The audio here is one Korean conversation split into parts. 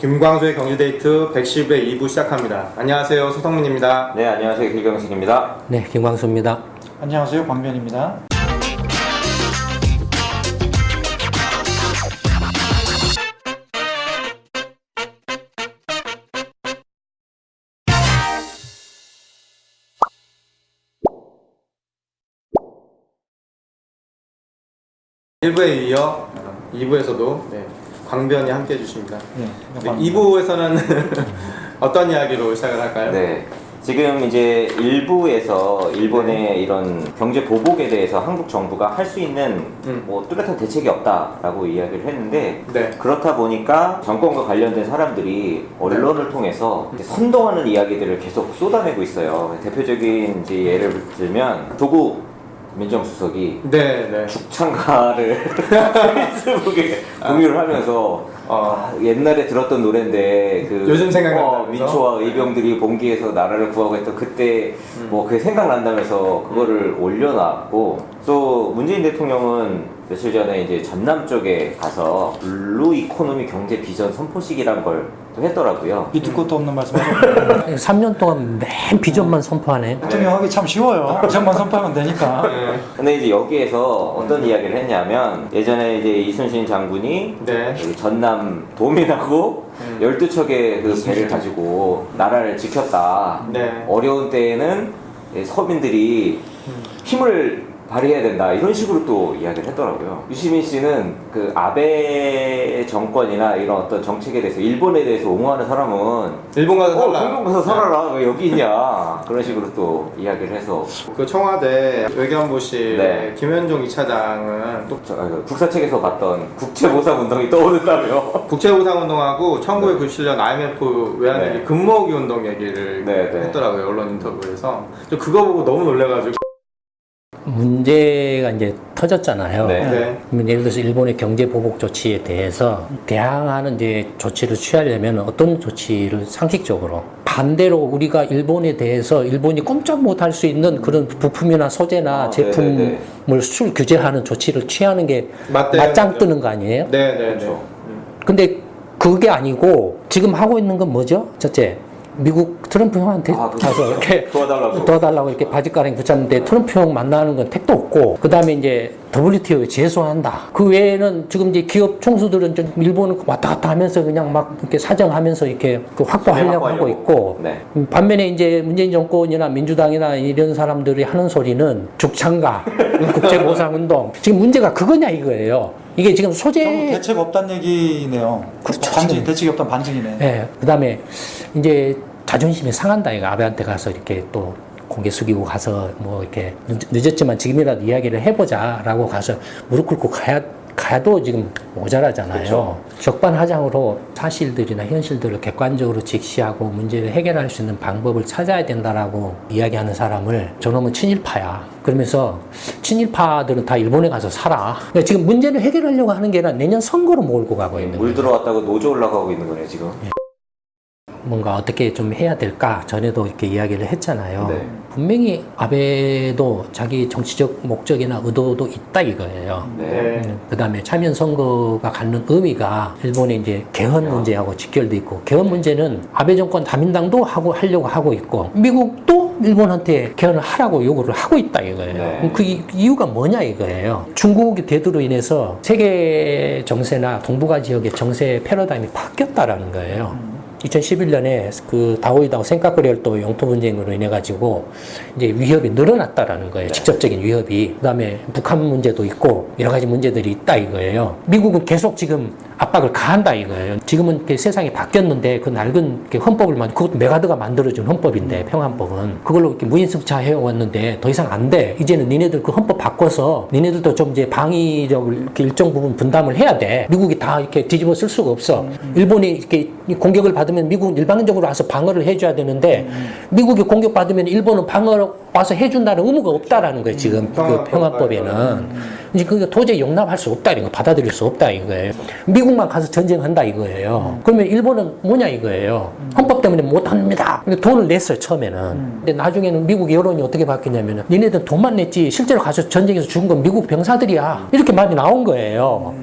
김광수의 경제데이트 110회 2부 시작합니다. 안녕하세요. 소성민입니다. 네, 안녕하세요. 길경식입니다. 네, 김광수입니다. 안녕하세요. 광변입니다. 일 1부에 이어 2부에서도 광변이 함께 해주십니다. 네, 2부에서는 어떤 이야기로 시작을 할까요? 네. 지금 이제 일부에서 일본의 이런 경제 보복에 대해서 한국 정부가 할 수 있는 뭐 뚜렷한 대책이 없다라고 이야기를 했는데 네. 그렇다 보니까 정권과 관련된 사람들이 언론을 통해서 이제 선동하는 이야기들을 계속 쏟아내고 있어요. 대표적인 이제 예를 들면 조국 민정수석이 네. 죽창가를 페이스북에 공유를 하면서 옛날에 들었던 노래인데 그 요즘 생각난다면서? 민초와 의병들이 봉기해서 나라를 구하고 했던 그때 뭐 그게 생각난다면서 그거를 올려놨고 또 문재인 대통령은 며칠 전에 이제 전남 쪽에 가서 블루 이코노미 경제 비전 선포식이란 걸 또 했더라고요. 밑도 끝도 없는 말씀하셨네요. 3년 동안 맨 비전만 선포하네. 대통령하기 참 쉬워요. 비전만 선포하면 되니까. 근데 이제 여기에서 어떤 이야기를 했냐면 예전에 이제 이순신 장군이 네. 여기 전남 도민하고 12척의 그 배를 가지고 나라를 지켰다. 네. 어려운 때에는 서민들이 힘을 발휘해야 된다. 이런 식으로 또 이야기를 했더라고요. 유시민 씨는 그 아베 정권이나 이런 어떤 정책에 대해서 일본에 대해서 옹호하는 사람은 일본 가서 살라. 일본 가서 살아라. 왜 여기 있냐. 그런 식으로 또 이야기를 해서 그 청와대 외교안보실 네. 김현종 2차장은 또 국사책에서 봤던 국제보상운동이 떠오른다며. 국제보상운동하고 1997년 IMF 외환위기 네. 금모으기 운동 얘기를 네. 했더라고요. 언론 인터뷰에서. 저 그거 보고 너무 놀래가지고. 문제가 이제 터졌잖아요. 네. 네. 그러면 예를 들어서 일본의 경제 보복 조치에 대해서 대항하는 이제 조치를 취하려면 어떤 조치를 상식적으로 반대로 우리가 일본에 대해서 일본이 꼼짝 못할 수 있는 그런 부품이나 소재나 제품을 네네네. 수출 규제하는 조치를 취하는 게 맞대응이죠. 맞짱 뜨는 거 아니에요? 네. 그렇죠. 근데 그게 아니고 지금 하고 있는 건 뭐죠? 첫째, 미국 트럼프 형한테 가서 이렇게 도와달라고 이렇게 바지가랑이 붙였는데 트럼프 형 만나는 건 택도 없고 그 다음에 이제 WTO에 제소한다. 그 외에는 지금 이제 기업 총수들은 좀 일본을 왔다 갔다 하면서 그냥 막 이렇게 사정하면서 이렇게 그 확보하려고 하고 있고 네. 반면에 이제 문재인 정권이나 민주당이나 이런 사람들이 하는 소리는 죽창가, 국제보상운동 지금 문제가 그거냐 이거예요. 이게 지금 소재 대책 없다는 얘기네요. 그렇죠. 반증, 대책이 없다는 반증이네. 네, 그다음에 이제 자존심이 상한다 이거 아베한테 가서 이렇게 또 고개 숙이고 가서 뭐 이렇게 늦었지만 지금이라도 이야기를 해보자라고 가서 무릎 꿇고 가도 지금 모자라잖아요. 그렇죠. 적반하장으로 사실들이나 현실들을 객관적으로 직시하고 문제를 해결할 수 있는 방법을 찾아야 된다라고 이야기하는 사람을 저놈은 친일파야. 그러면서 친일파들은 다 일본에 가서 살아. 그러니까 지금 문제를 해결하려고 하는 게 아니라 내년 선거로 몰고 가고 있는 물 거예요. 들어왔다고 노조 올라가고 있는 거네요, 지금. 뭔가 어떻게 좀 해야 될까 전에도 이렇게 이야기를 했잖아요. 네. 분명히 아베도 자기 정치적 목적이나 의도도 있다 이거예요. 네. 그다음에 참여 선거가 갖는 의미가 일본의 이제 개헌 문제하고 직결돼 있고 개헌 문제는 아베 정권 다민당도 하려고 하고 있고 미국도 일본한테 개헌을 하라고 요구를 하고 있다 이거예요. 네. 그 이유가 뭐냐 이거예요. 중국의 대두로 인해서 세계 정세나 동북아 지역의 정세 패러다임이 바뀌었다라는 거예요. 2011년에 그 다오이다오 센카쿠리얼도 영토 분쟁으로 인해 가지고 이제 위협이 늘어났다라는 거예요. 직접적인 위협이. 그다음에 북한 문제도 있고 여러 가지 문제들이 있다 이거예요. 미국은 계속 지금 압박을 가한다 이거예요. 지금은 세상이 바뀌었는데 그 낡은 헌법을 그것도 메가드가 만들어준 헌법인데 평화헌법은 그걸로 이렇게 무인승차 해왔는데 더 이상 안 돼. 이제는 니네들 그 헌법 바꿔서 니네들도 좀 이제 방위력을 이렇게 일정 부분 분담을 해야 돼. 미국이 다 이렇게 뒤집어 쓸 수가 없어. 일본이 이렇게 공격을 받으면 미국은 일방적으로 와서 방어를 해줘야 되는데 미국이 공격받으면 일본은 방어를 와서 해준다는 의무가 없다라는 거예요. 지금 그 평화법에는. 이제 그게 도저히 용납할 수 없다, 이거 받아들일 수 없다 이거예요. 미국만 가서 전쟁한다 이거예요. 그러면 일본은 뭐냐 이거예요. 헌법 때문에 못합니다. 근데 돈을 냈어요 처음에는. 근데 나중에는 미국 여론이 어떻게 바뀌냐면은 니네들 돈만 냈지 실제로 가서 전쟁에서 죽은 건 미국 병사들이야. 이렇게 말이 나온 거예요.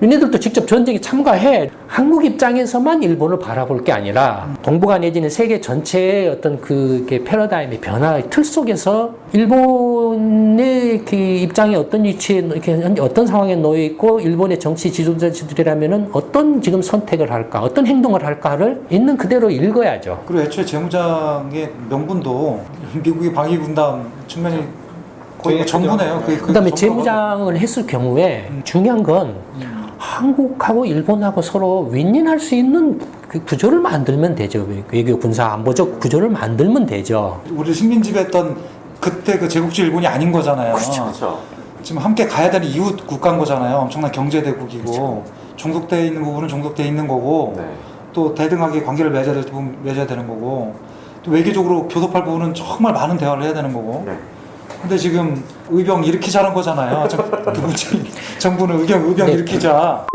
얘네들도 직접 전쟁에 참가해. 한국 입장에서만 일본을 바라볼 게 아니라 동북아 내지는 세계 전체의 어떤 그 패러다임의 변화의 틀 속에서 일본의 그 입장이 어떤 위치에 이렇게 어떤 상황에 놓여 있고 일본의 정치 지도자들이라면은 어떤 지금 선택을 할까, 어떤 행동을 할까를 있는 그대로 읽어야죠. 그리고 애초에 재무장의 명분도 미국의 방위군단 측면이 거의 전부네요. 그다음에 재무장을 했을 경우에 중요한 건 한국하고 일본하고 서로 윈윈할 수 있는 그 구조를 만들면 되죠. 외교 군사 안보적 구조를 만들면 되죠. 우리 식민 지배했던 그때 그 제국주의 일본이 아닌 거잖아요. 그렇죠. 지금 함께 가야 되는 이웃 국가인 거잖아요. 엄청난 경제 대국이고 종속돼 있는 부분은 종속돼 있는 거고 네. 또 대등하게 관계를 맺어야 될 부분 맺어야 되는 거고 또 외교적으로 교섭할 부분은 정말 많은 대화를 해야 되는 거고. 네. 근데 지금 의병 이렇게 자는 거잖아요. 정부는 의병 네. 일으키자.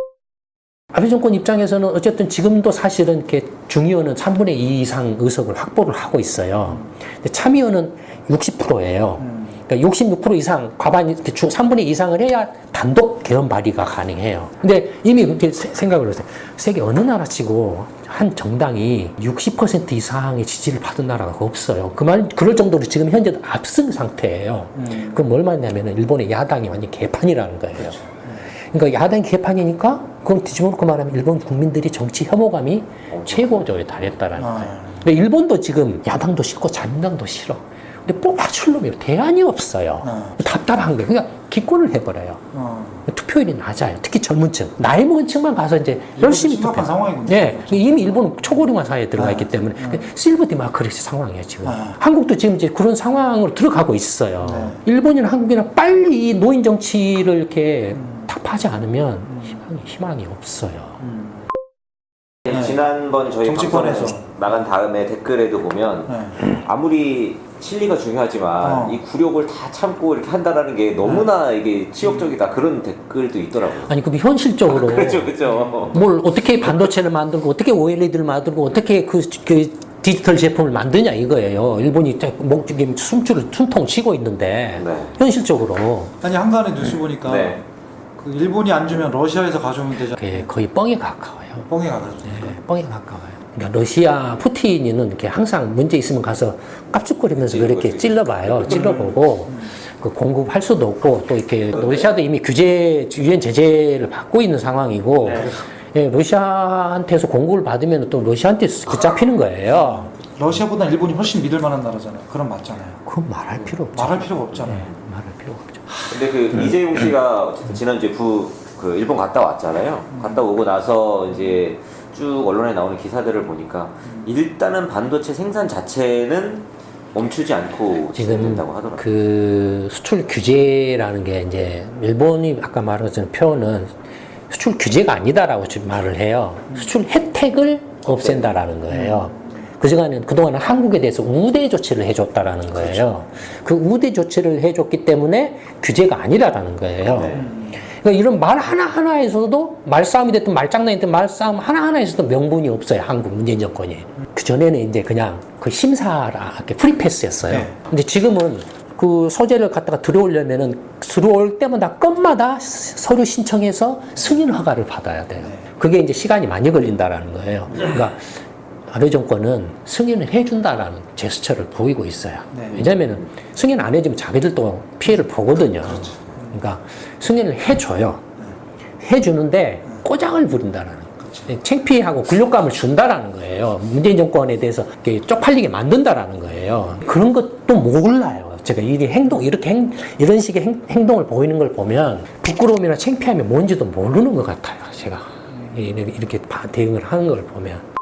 아베 정권 입장에서는 어쨌든 지금도 사실은 이렇게 중의원은 3분의 2 이상 의석을 확보를 하고 있어요. 근데 참의원은 60%예요. 그러니까 66% 이상 과반 3분의 2 이상을 해야 단독 개헌 발의가 가능해요. 근데 이미 그렇게 생각을 해보세요. 세계 어느 나라치고 한 정당이 60% 이상의 지지를 받은 나라가 없어요. 그럴 정도로 지금 현재 압승 상태예요. 그럼 뭘 말하냐면 일본의 야당이 완전 개판이라는 거예요. 그러니까 야당이 개판이니까 그건 뒤집어 놓고 말하면 일본 국민들이 정치 혐오감이 최고조에 달했다라는 거예요. 근데 일본도 지금 야당도 싫고 자민당도 싫어. 근데 뽑아줄 놈이 대안이 없어요. 답답한 거예요. 그러니까 기권을 해버려요. 투표율이 낮아요. 특히 젊은층. 나이 먹은 층만 가서 이제 열심히 심각한 상황이군요. 네. 이미 일본은 초고령화 사회에 들어가 있기 때문에 실버 디마크레시 상황이에요, 지금. 한국도 지금 이제 그런 상황으로 들어가고 있어요. 일본이나 한국이나 빨리 이 노인 정치를 이렇게 답하지 않으면 희망이 없어요. 네. 지난번 저희 정치권에서. 방송에서 나간 다음에 댓글에도 보면 아무리 실리가 중요하지만 이 굴욕을 다 참고 이렇게 한다라는 게 너무나 이게 치욕적이다 그런 댓글도 있더라고요. 아니, 그럼 현실적으로. 그렇죠. 뭘 어떻게 반도체를 만들고, 어떻게 OLED를 만들고, 어떻게 그 디지털 제품을 만드냐 이거예요. 일본이 목적인 숨통 쉬고 있는데, 네. 현실적으로. 아니 한간에 뉴스 보니까 네. 그 일본이 안 주면 러시아에서 가져오면 되잖아요. 그게 거의 뻥에 가까워요. 뻥에 가가지고. 네, 뻥에 가까워요. 그러니까 러시아 푸틴이는 이렇게 항상 문제 있으면 가서 깝죽거리면서 그렇게 찔러봐요. 찔러보고 그 공급할 수도 없고 또 이렇게 러시아도 이미 유엔 제재를 받고 있는 상황이고 예, 러시아한테서 공급을 받으면 또 러시아한테 붙잡히는 거예요. 러시아보다 일본이 훨씬 믿을 만한 나라잖아요. 그럼 맞잖아요. 그건 말할 필요 없죠. 말할 필요가 없잖아요. 네, 말할 필요가 없죠. 근데 그 이재용 씨가 어쨌든 지난주에 그 일본 갔다 왔잖아요. 갔다 오고 나서 이제 쭉 언론에 나오는 기사들을 보니까 일단은 반도체 생산 자체는 멈추지 않고 지금 진행된다고 하더라고요. 그 수출 규제라는 게 이제 일본이 아까 말한 것처럼 표현은 수출 규제가 아니다라고 지금 말을 해요. 수출 혜택을 없앤다라는 거예요. 그동안은 한국에 대해서 우대 조치를 해줬다라는 거예요. 그 우대 조치를 해줬기 때문에 규제가 아니라라는 거예요. 그러니까 이런 말 하나하나에서도 말싸움이 됐든 말장난이 됐든 말싸움 하나하나에서도 명분이 없어요. 한국 문재인 정권이. 그전에는 이제 그냥 그 심사라, 이렇게 프리패스였어요. 네. 근데 지금은 그 소재를 갖다가 들어오려면은 들어올 때마다 건마다 서류 신청해서 승인 허가를 받아야 돼요. 그게 이제 시간이 많이 걸린다라는 거예요. 그러니까 아베 정권은 승인을 해준다라는 제스처를 보이고 있어요. 네. 왜냐면은 승인 안 해주면 자기들도 피해를 보거든요. 그러니까 승인을 해줘요. 해주는데 꼬장을 부린다라는 거죠. 창피하고 굴욕감을 준다라는 거예요. 문재인 정권에 대해서 이렇게 쪽팔리게 만든다라는 거예요. 그런 것도 몰라요. 제가 이런 식의 행동을 보이는 걸 보면 부끄러움이나 창피함이 뭔지도 모르는 것 같아요. 제가 이렇게 대응을 하는 걸 보면.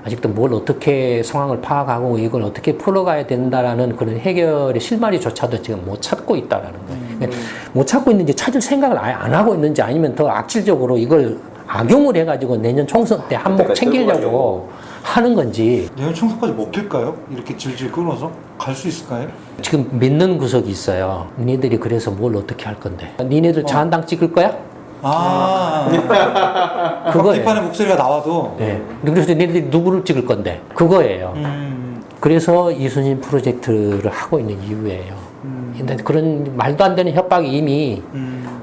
아직도 뭘 어떻게 상황을 파악하고 이걸 어떻게 풀어가야 된다라는 그런 해결의 실마리조차도 지금 못 찾고 있다라는 거예요. 못 찾고 있는지 찾을 생각을 아예 안 하고 있는지 아니면 더 악질적으로 이걸 악용을 해가지고 내년 총선 때 한몫 챙기려고 하는 건지. 내년 총선까지 먹힐까요? 이렇게 질질 끊어서 갈 수 있을까요? 지금 믿는 구석이 있어요. 니네들이 그래서 뭘 어떻게 할 건데. 니네들 자한당 찍을 거야? 그거예요. 비판의 목소리가 나와도. 네. 그래서 니네들이 누구를 찍을 건데. 그거예요. 그래서 이순신 프로젝트를 하고 있는 이유예요. 근데 그런 말도 안 되는 협박이 이미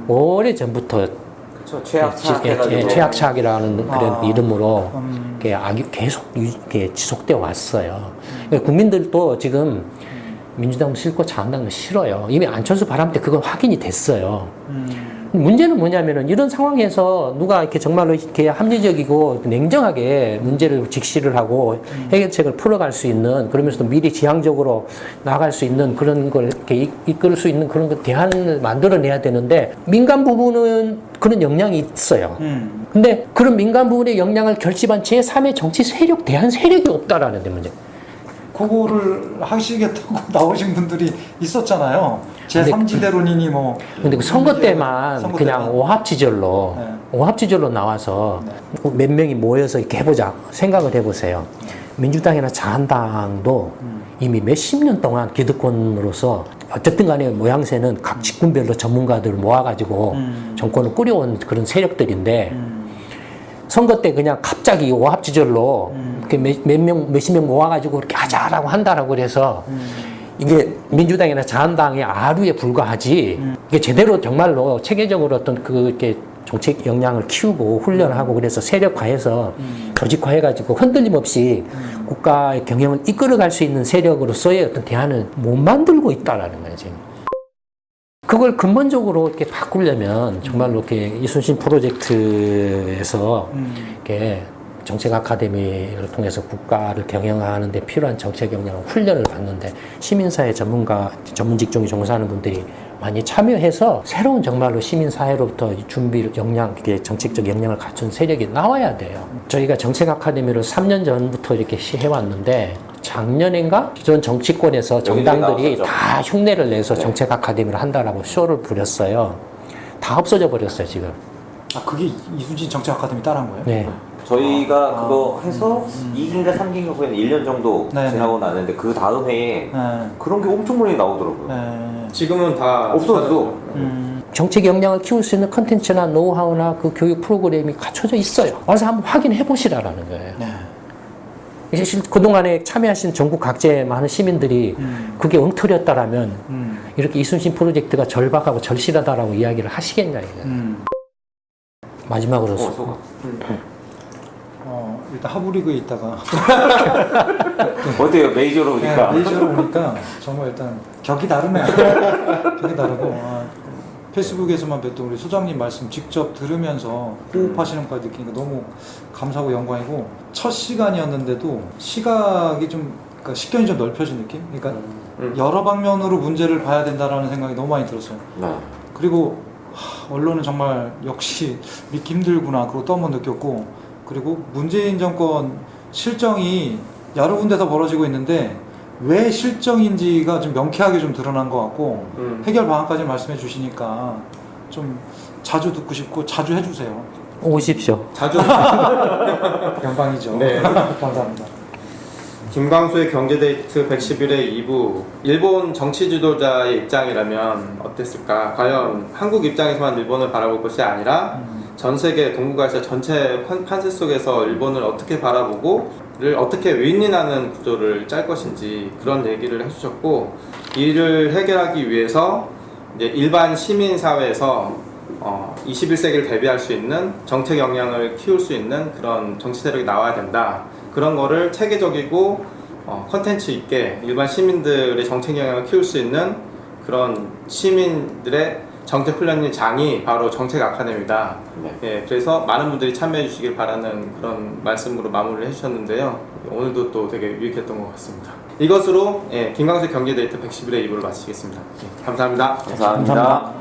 오래 전부터 그렇죠. 최악착 해가지고. 최악착이라는 그런 이름으로 음. 이렇게 악이 계속 이렇게 지속돼 왔어요. 그러니까 국민들도 지금 민주당 싫고 자한당은 싫어요. 이미 안철수 바람 때 그건 확인이 됐어요. 문제는 뭐냐면은 이런 상황에서 누가 이렇게 정말로 이렇게 합리적이고 냉정하게 문제를 직시를 하고 해결책을 풀어갈 수 있는, 그러면서도 미리 지향적으로 나아갈 수 있는 그런 걸 이렇게 이끌 수 있는 그런 대안을 만들어내야 되는데, 민간 부분은 그런 역량이 있어요. 근데 그런 민간 부분의 역량을 결집한 제3의 정치 세력, 대한 세력이 없다라는 데 문제. 그거를 하시겠다고 나오신 분들이 있었잖아요. 제3지대론이니 뭐. 근데 그 선거 때만 선거 그냥 때만. 오합지졸로 네. 오합지졸로 나와서 몇 명이 모여서 이렇게 해보자 생각을 해보세요. 민주당이나 자한당도 이미 몇십 년 동안 기득권으로서 어쨌든 간에 모양새는 각 직군별로 전문가들을 모아가지고 정권을 꾸려온 그런 세력들인데, 선거 때 그냥 갑자기 오합지졸로 이렇게 몇십 명 모아가지고 이렇게 하자라고 한다라고 그래서 이게 민주당이나 자한당의 아류에 불과하지, 이게 제대로 정말로 체계적으로 어떤 그 이렇게 정책 역량을 키우고 훈련하고 그래서 세력화해서 조직화해가지고 흔들림 없이 국가의 경영을 이끌어갈 수 있는 세력으로서의 어떤 대안을 못 만들고 있다라는 거예요, 지금. 그걸 근본적으로 이렇게 바꾸려면 정말로 이렇게 이순신 프로젝트에서 이렇게 정책 아카데미를 통해서 국가를 경영하는 데 필요한 정책 역량을 훈련을 받는데, 시민사회 전문 직종에 종사하는 분들이 많이 참여해서 새로운 정말로 시민사회로부터 준비 역량, 이렇게 정책적 역량을 갖춘 세력이 나와야 돼요. 저희가 정책 아카데미를 3년 전부터 이렇게 해왔는데, 작년인가 기존 정치권에서 정당들이 나왔었죠. 다 흉내를 내서 네. 정책 아카데미를 한다라고 쇼를 부렸어요. 다 없어져 버렸어요, 지금. 아, 그게 이순신 정책 아카데미 따라한 거예요? 네. 저희가 그거 해서 2기인가 3기인가 후에는 1년 정도 네, 지나고 나는데 그 다음 해에 네. 그런 게 엄청 많이 나오더라고요. 네. 지금은 다 없어졌어. 정책 역량을 키울 수 있는 컨텐츠나 노하우나 그 교육 프로그램이 갖춰져 있어요. 와서 한번 확인해 보시라라는 거예요. 네. 사실 그동안에 참여하신 전국 각지의 많은 시민들이 그게 엉터리였다라면 이렇게 이순신 프로젝트가 절박하고 절실하다라고 이야기를 하시겠냐, 이거예요. 마지막으로 소감. 일단 하부리그에 있다가 어때요? 메이저로 오니까. 메이저로 오니까 정말 일단 격이 다르네요. 격이 다르고, 페이스북에서만 뵀던 우리 소장님 말씀 직접 들으면서 호흡하시는 것까지 느끼니까 너무 감사하고 영광이고, 첫 시간이었는데도 시각이 좀, 그러니까 식견이 좀 넓혀진 느낌? 그러니까 여러 방면으로 문제를 봐야 된다라는 생각이 너무 많이 들었어요. 네. 그리고 언론은 정말 역시 믿기 힘들구나, 그거 또 한 번 느꼈고, 그리고 문재인 정권 실정이 여러 군데서 벌어지고 있는데 왜 실정인지가 좀 명쾌하게 좀 드러난 것 같고, 해결 방안까지 말씀해 주시니까 좀 자주 듣고 싶고 자주 해주세요. 오십시오. 자주 영광이죠. 네. 감사합니다. 김광수의 경제데이트 111회 2부. 일본 정치 지도자의 입장이라면 어땠을까? 과연 한국 입장에서만 일본을 바라볼 것이 아니라 전 세계 동북아시아 전체 판세 속에서 일본을 어떻게 바라보고를 어떻게 윈윈하는 구조를 짤 것인지 그런 얘기를 해주셨고, 이를 해결하기 위해서 이제 일반 시민 사회에서 21세기를 대비할 수 있는 정책 역량을 키울 수 있는 그런 정치 세력이 나와야 된다. 그런 거를 체계적이고 컨텐츠 있게 일반 시민들의 정책 역량을 키울 수 있는 그런 시민들의 정책 훈련의 장이 바로 정책 아카데미다. 네. 예, 그래서 많은 분들이 참여해 주시길 바라는 그런 말씀으로 마무리를 해주셨는데요. 오늘도 또 되게 유익했던 것 같습니다. 이것으로 김광수 경제데이트 111회 2부를 마치겠습니다. 감사합니다. 감사합니다.